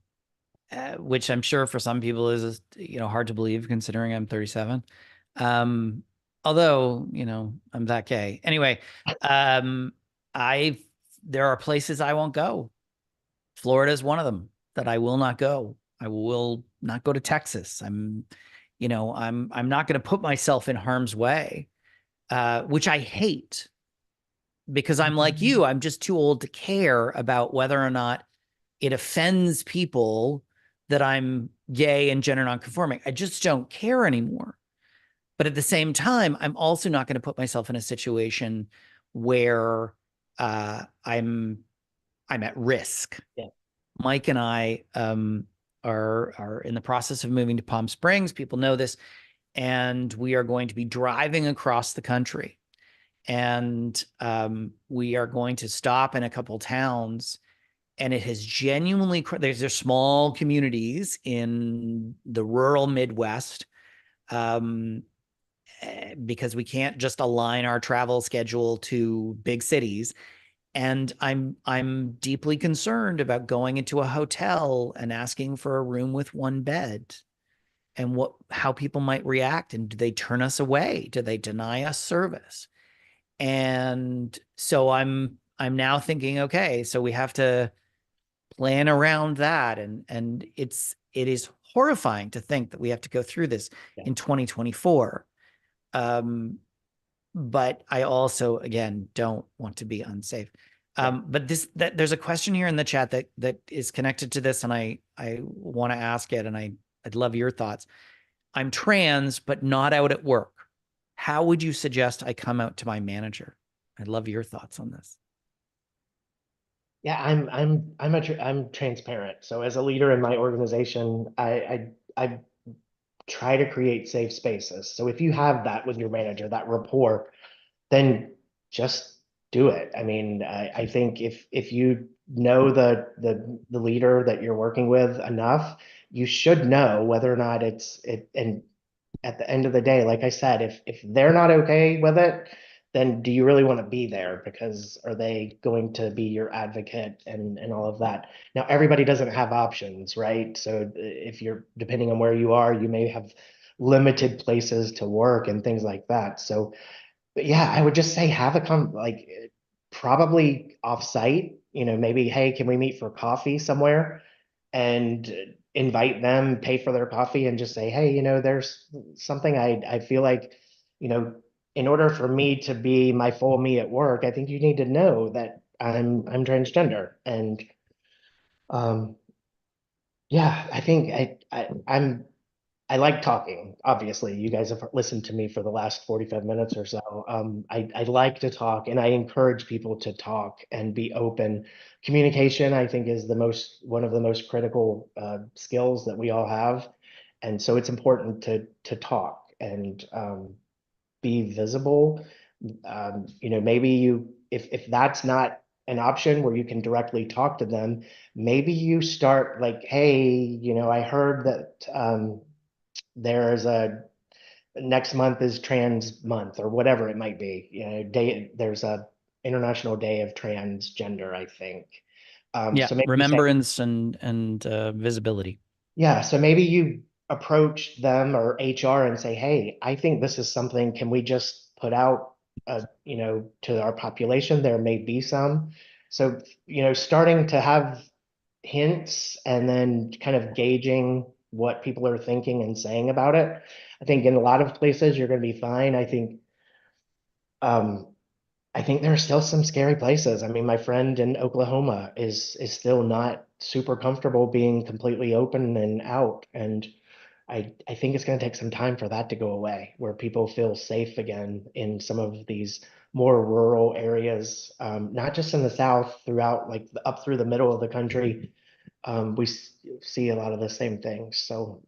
which I'm sure for some people is, hard to believe considering I'm 37. Um although, I'm that gay. Anyway, um I there are places I won't go. Florida is one of them that I will not go. I will not go to Texas. I'm not going to put myself in harm's way, which I hate because I'm like you. I'm just too old to care about whether or not it offends people that I'm gay and gender nonconforming. I just don't care anymore. But at the same time, I'm also not going to put myself in a situation where I'm at risk. Yeah. Mike and I are in the process of moving to Palm Springs. People know this, and we are going to be driving across the country, and we are going to stop in a couple towns. And it has genuinely there's small communities in the rural Midwest, because we can't just align our travel schedule to big cities. And I'm deeply concerned about going into a hotel and asking for a room with one bed, and how people might react, and do they turn us away? Do they deny us service? And so I'm now thinking, okay, so we have to plan around that, and it is horrifying to think that we have to go through this Yeah. in 2024. But I also, again, don't want to be unsafe. But there's a question here in the chat that is connected to this, and I want to ask it, and I'd love your thoughts. I'm trans, but not out at work. How would you suggest I come out to my manager? I'd love your thoughts on this. Yeah, I'm transparent. So as a leader in my organization, I try to create safe spaces. So if you have that with your manager, that rapport, then just do it. I mean, I think if you know the leader that you're working with enough, you should know whether or not and at the end of the day, like I said, if they're not okay with it, then do you really want to be there? Because are they going to be your advocate and all of that? Now, everybody doesn't have options, right? So if you're depending on where you are, you may have limited places to work and things like that. So, but yeah, I would just say have a like probably off-site, maybe, hey, can we meet for coffee somewhere? And invite them, pay for their coffee, and just say, hey, there's something I feel like, you know, in order for me to be my full me at work, I think you need to know that I'm transgender. And um yeah, I think I like talking. Obviously, you guys have listened to me for the last 45 minutes or so. I like to talk, and I encourage people to talk and be open. Communication, I think, is one of the most critical skills that we all have, and so it's important to talk and be visible. Maybe if that's not an option where you can directly talk to them, maybe you start like, hey, I heard that there's a next month is trans month or whatever it might be. There's a International Day of Transgender, I think. Yeah, So maybe you say, remembrance and visibility. yeah, so maybe you approach them or HR and say, hey, I think this is something, can we just put out, to our population? There may be some. So, starting to have hints and then kind of gauging what people are thinking and saying about it. I think in a lot of places you're going to be fine. Um, I think there are still some scary places. I mean, my friend in Oklahoma is still not super comfortable being completely open and out. And I think it's going to take some time for that to go away, where people feel safe again in some of these more rural areas, not just in the South, throughout like up through the middle of the country. We see a lot of the same things. So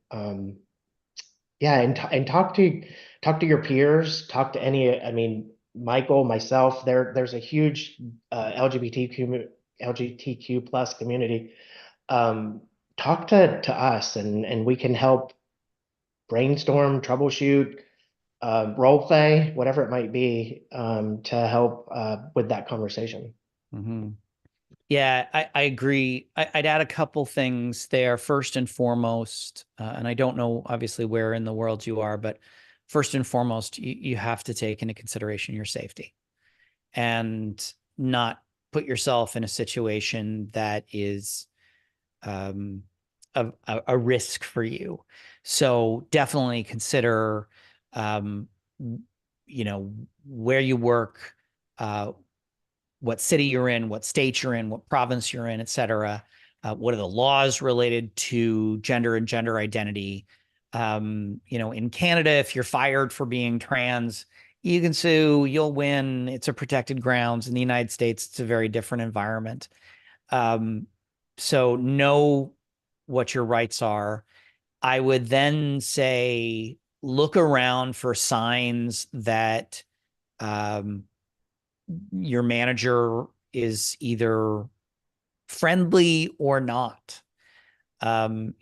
yeah, and talk to your peers, talk to any. I mean, Michael, myself, there's a huge LGBTQ plus community. Um, Talk to us, and we can help brainstorm, troubleshoot, role play, whatever it might be, to help with that conversation. Mm-hmm. Yeah, I agree. I'd add a couple things there. First and foremost, and I don't know obviously where in the world you are, but first and foremost, you have to take into consideration your safety and not put yourself in a situation that is a risk for you. So definitely consider, um, where you work, what city you're in, what state you're in, what province you're in, et cetera. What are the laws related to gender and gender identity? In Canada, if you're fired for being trans, you can sue, you'll win. It's a protected grounds. In the United States, it's a very different environment. So know what your rights are. I would then say look around for signs that um, your manager is either friendly or not. Have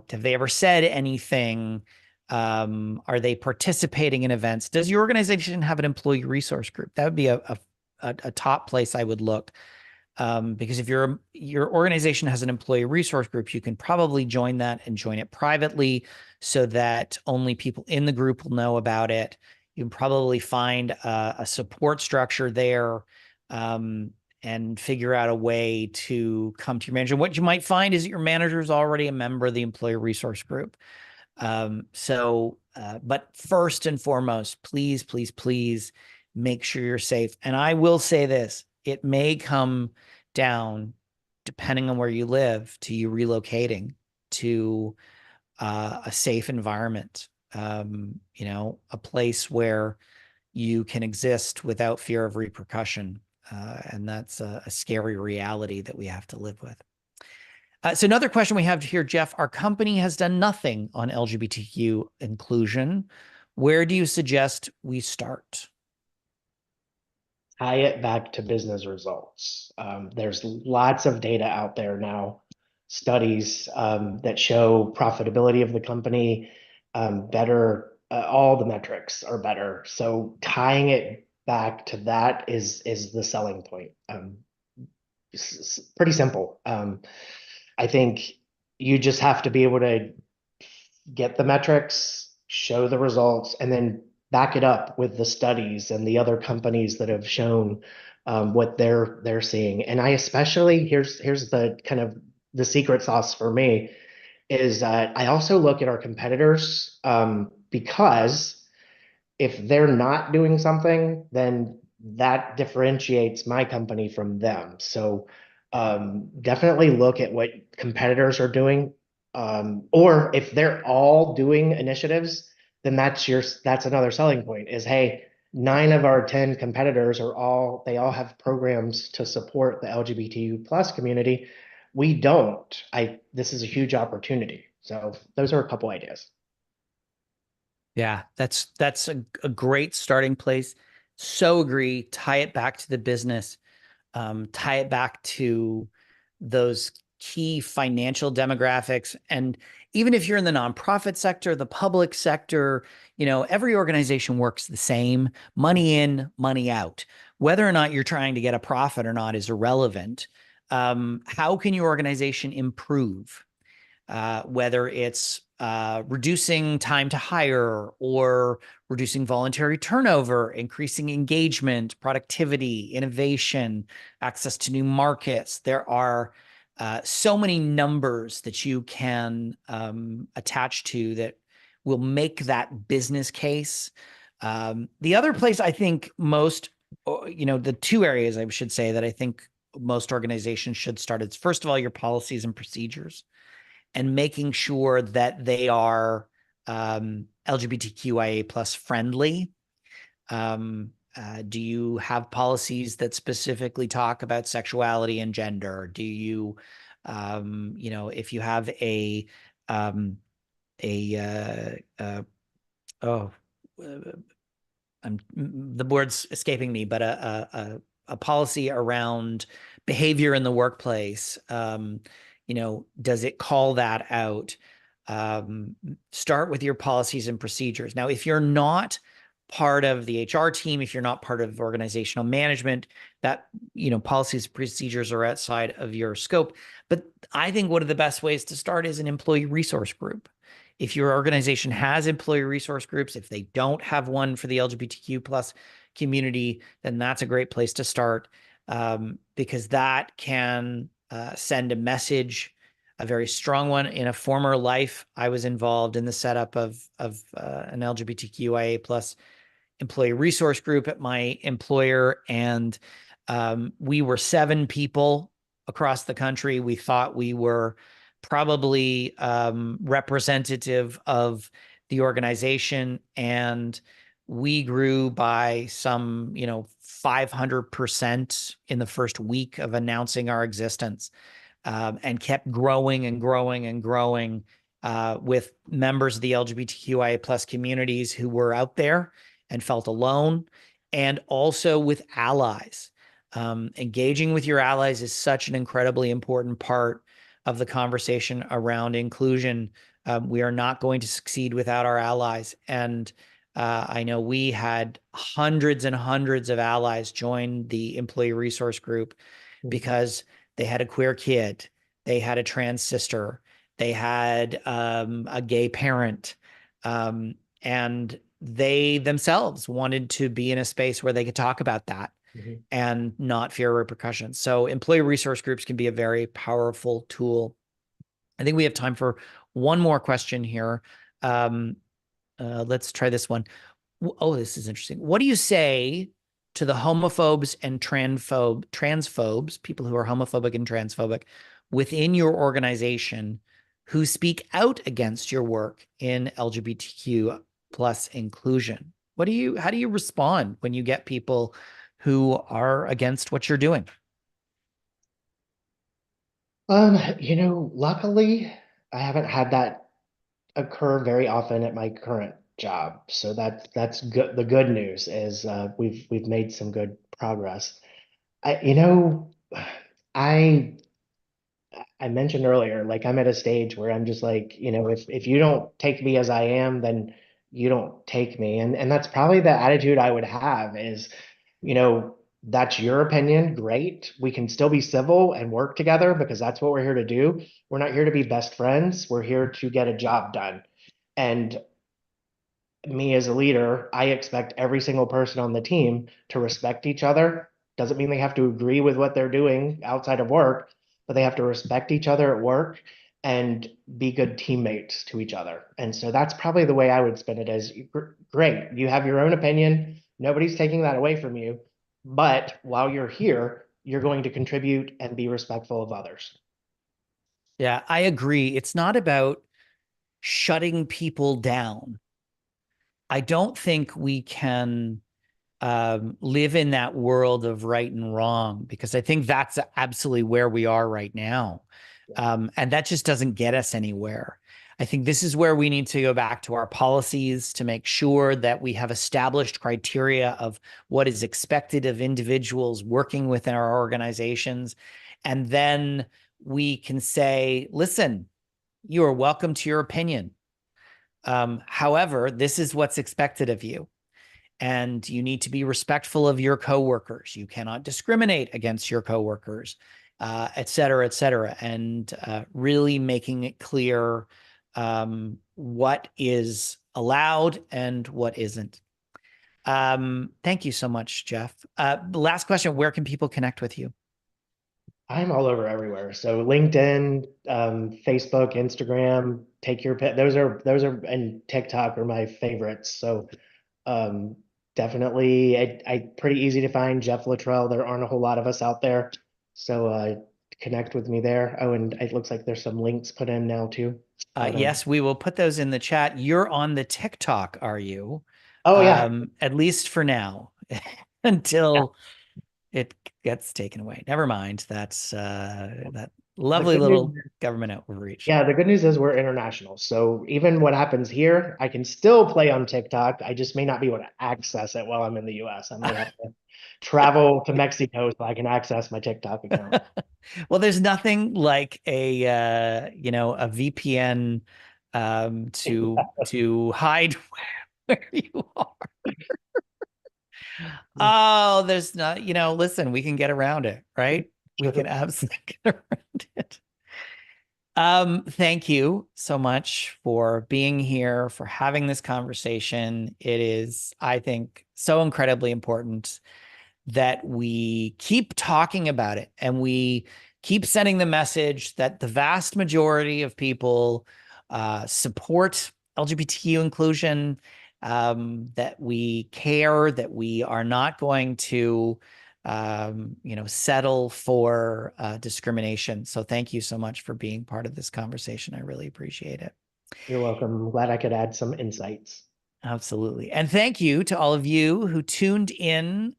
they ever said anything? Are they participating in events? Does your organization have an employee resource group? That would be a top place I would look. Because if your organization has an employee resource group, you can probably join that and join it privately so that only people in the group will know about it. You can probably find a support structure there, and figure out a way to come to your manager. What you might find is that your manager is already a member of the employee resource group. But first and foremost, please, please, please make sure you're safe. And I will say this, it may come down, depending on where you live, to you relocating to a safe environment, a place where you can exist without fear of repercussion. And that's a scary reality that we have to live with. So another question we have here, Jeff, our company has done nothing on LGBTQ inclusion. Where do you suggest we start? Tie it back to business results. There's lots of data out there now, studies that show profitability of the company better. All the metrics are better. So tying it back to that is the selling point. It's pretty simple. I think you just have to be able to get the metrics, show the results, and then back it up with the studies and the other companies that have shown what they're seeing. And I especially here's the kind of the secret sauce for me is I also look at our competitors because if they're not doing something, then that differentiates my company from them. So definitely look at what competitors are doing. Or if they're all doing initiatives, then that's another selling point is, hey, 9 of our 10 competitors they all have programs to support the LGBTQ plus community. We don't. This is a huge opportunity. So those are a couple ideas. Yeah, that's a great starting place. So agree. Tie it back to the business. Tie it back to those key financial demographics. And even if you're in the nonprofit sector, the public sector, every organization works the same. Money in, money out. Whether or not you're trying to get a profit or not is irrelevant. How can your organization improve? Whether it's reducing time to hire or reducing voluntary turnover, increasing engagement, productivity, innovation, access to new markets. There are so many numbers that you can attach to that will make that business case. The other place I think the two areas I should say that I think most organizations should start is, first of all, your policies and procedures, and making sure that they are LGBTQIA plus friendly. Do you have policies that specifically talk about sexuality and gender? Do you, if you have the word's escaping me, but a policy around behavior in the workplace, does it call that out? Start with your policies and procedures. Now, if you're not part of the HR team, if you're not part of organizational management, that, policies, procedures are outside of your scope. But I think one of the best ways to start is an employee resource group. If your organization has employee resource groups, if they don't have one for the LGBTQ plus community, then that's a great place to start, because that can send a message a very strong one. In a former life, I was involved in the setup of an LGBTQIA plus employee resource group at my employer, and we were 7 people across the country. We thought we were probably representative of the organization, and we grew by some 500% in the first week of announcing our existence, and kept growing and growing and growing, with members of the LGBTQIA plus communities who were out there and felt alone, and also with allies. Engaging with your allies is such an incredibly important part of the conversation around inclusion. We are not going to succeed without our allies. And I know we had hundreds and hundreds of allies join the employee resource group because they had a queer kid, they had a trans sister, they had a gay parent, and they themselves wanted to be in a space where they could talk about that and not fear repercussions. So employee resource groups can be a very powerful tool. I think we have time for one more question here. Let's try this one. Oh, this is interesting. What do you say to the homophobes and transphobes, people who are homophobic and transphobic within your organization who speak out against your work in LGBTQ plus inclusion? How do you respond when you get people who are against what you're doing? Luckily, I haven't had that occur very often at my current job. So that's good. The good news is we've made some good progress. I you know I I mentioned earlier, like I'm at a stage where I'm just like, if you don't take me as I am, then you don't take me. And that's probably the attitude I would have is, that's your opinion. Great. We can still be civil and work together because that's what we're here to do. We're not here to be best friends. We're here to get a job done. And me as a leader, I expect every single person on the team to respect each other. Doesn't mean they have to agree with what they're doing outside of work, but they have to respect each other at work and be good teammates to each other. And so that's probably the way I would spin it as great. You have your own opinion. Nobody's taking that away from you. But while you're here, you're going to contribute and be respectful of others. Yeah, I agree. It's not about shutting people down. I don't think we can live in that world of right and wrong, because I think that's absolutely where we are right now. And that just doesn't get us anywhere. I think this is where we need to go back to our policies to make sure that we have established criteria of what is expected of individuals working within our organizations. And then we can say, listen, you are welcome to your opinion. However, this is what's expected of you. And you need to be respectful of your coworkers. You cannot discriminate against your coworkers, et cetera, and really making it clear what is allowed and what isn't. Thank you so much, Jeff. Last question, where can people connect with you? I'm all over everywhere. So LinkedIn, Facebook, Instagram, take your pick. And TikTok are my favorites. So um, definitely, I pretty easy to find. Jeff Luttrell. There aren't a whole lot of us out there, so connect with me there. Oh, and it looks like there's some links put in now too. Yes, we will put those in the chat. You're on the TikTok, are you? Oh yeah. At least for now, until it gets taken away. Never mind. That's that lovely little government outreach. Yeah, the good news is we're international. So even what happens here, I can still play on TikTok. I just may not be able to access it while I'm in the US. I might have to travel to Mexico so I can access my TikTok account. Well, there's nothing like a VPN to hide where you are. Oh, there's not, listen, we can get around it, right? We can absolutely get around it. Thank you so much for being here, for having this conversation. It is, I think, so incredibly important that we keep talking about it and we keep sending the message that the vast majority of people support LGBTQ inclusion, that we care, that we are not going to settle for discrimination. So thank you so much for being part of this conversation. I really appreciate it. You're welcome. I'm glad I could add some insights. Absolutely. And thank you to all of you who tuned in.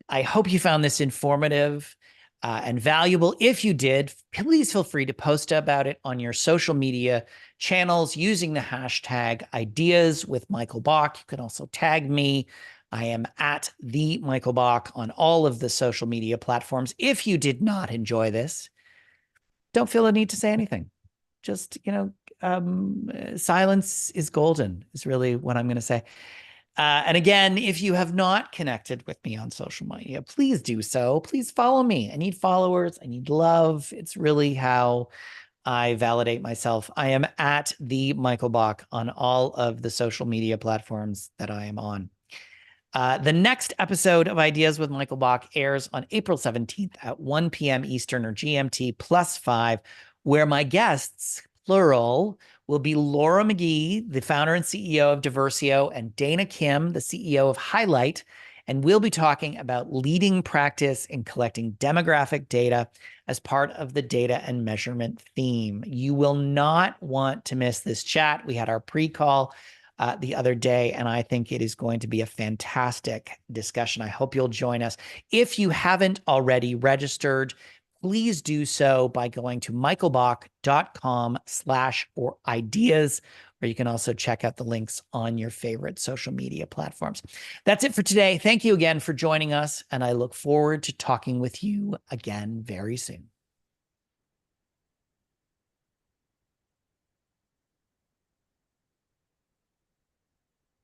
I hope you found this informative and valuable. If you did, please feel free to post about it on your social media channels using the hashtag Ideas with Michael Bach. You can also tag me. I am at the Michael Bach on all of the social media platforms. If you did not enjoy this, don't feel the need to say anything. Just, silence is golden, is really what I'm going to say. And again, if you have not connected with me on social media, please do so. Please follow me. I need followers. I need love. It's really how I validate myself. I am at the Michael Bach on all of the social media platforms that I am on. The next episode of Ideas with Michael Bach airs on April 17th at 1 p.m. Eastern or GMT +5, where my guests, plural, will be Laura McGee, the founder and CEO of Diversio, and Dana Kim, the CEO of Highlight. And we'll be talking about leading practice in collecting demographic data as part of the data and measurement theme. You will not want to miss this chat. We had our pre-call the other day, and I think it is going to be a fantastic discussion. I hope you'll join us. If you haven't already registered, please do so by going to michaelbach.com/ideas, or you can also check out the links on your favorite social media platforms. That's it for today. Thank you again for joining us, and I look forward to talking with you again very soon.